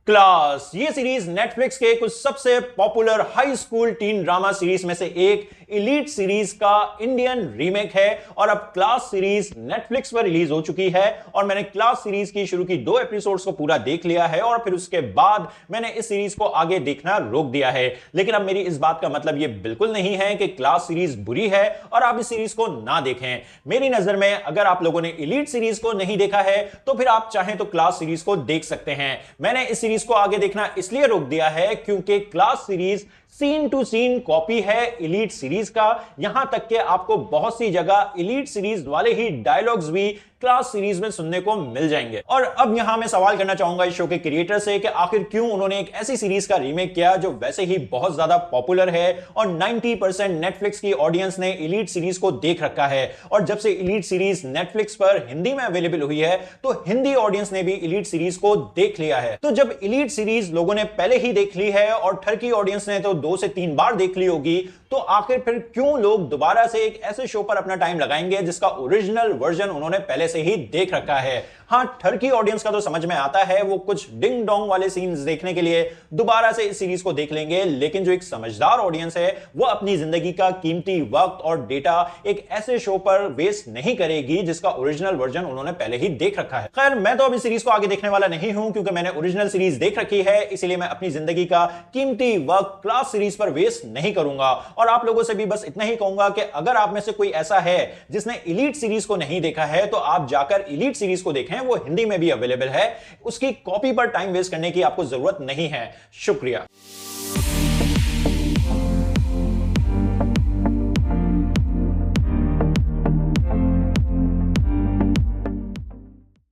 Class ये series Netflix के कुछ सबसे popular high school tin drama series में से एक एलीट सीरीज का इंडियन रीमेक है और अब क्लास सीरीज नेटफ्लिक्स पर रिलीज हो चुकी है और मैंने क्लास सीरीज की शुरू की 2 एपिसोड्स को पूरा देख लिया है और फिर उसके बाद मैंने इस सीरीज को आगे देखना रोक दिया है। लेकिन अब मेरी इस बात का मतलब यह बिल्कुल नहीं है कि क्लास सीरीज बुरी है और आप इस सीरीज को ना देखें। मेरी नजर में अगर आप लोगों ने एलीट सीरीज को नहीं देखा है तो फिर आप चाहें तो क्लास सीरीज को देख सकते हैं। मैंने इस सीरीज को आगे देखना इसलिए रोक दिया है क्योंकि class series scene to scene copy है एलीट सीरीज का। यहां तक कि आपको बहुत सी जगह एलीट सीरीज वाले ही डायलॉग्स भी क्लास सीरीज में सुनने को मिल जाएंगे। और अब यहां मैं सवाल करना चाहूंगा इस शो के क्रिएटर से कि आखिर क्यों उन्होंने एक ऐसी सीरीज का रीमेक किया जो वैसे ही बहुत ज्यादा पॉपुलर है और 90% नेटफ्लिक्स की ऑडियंस ने एलीट सीरीज को देख रखा है। और जब से एलीट सीरीज नेटफ्लिक्स पर हिंदी में अवेलेबल हुई है तो हिंदी ऑडियंस ने भी एलीट सीरीज को देख लिया है। तो जब एलीट सीरीज लोगों ने पहले ही देख ली है और ठरकी ऑडियंस ने तो 2 से 3 बार देख ली होगी, तो आखिर फिर क्यों लोग दोबारा से एक ऐसे शो पर अपना टाइम लगाएंगे जिसका ओरिजिनल वर्जन उन्होंने पहले से ही देख रखा है। हां, ठरकी ऑडियंस का तो समझ में आता है, वो कुछ डिंग डोंग वाले सीन्स देखने के लिए दोबारा से इस सीरीज को देख लेंगे। लेकिन जो एक समझदार ऑडियंस है वो अपनी जिंदगी का कीमती वक्त और डेटा एक ऐसे शो पर वेस्ट नहीं करेगी जिसका ओरिजिनल वर्जन उन्होंने पहले ही देख रखा है। खैर, मैं तो अभी सीरीज को आगे देखने वाला नहीं हूं क्योंकि मैंने ओरिजिनल सीरीज देख रखी है, इसीलिए मैं अपनी जिंदगी का कीमती वक्त क्लास सीरीज पर वेस्ट नहीं करूंगा। और आप लोगों से भी बस इतना ही कहूंगा कि अगर आप में से कोई ऐसा है जिसने एलीट सीरीज को नहीं देखा है तो आप जाकर एलीट सीरीज को देखें, वो हिंदी में भी अवेलेबल है। उसकी कॉपी पर टाइम वेस्ट करने की आपको जरूरत नहीं है। शुक्रिया।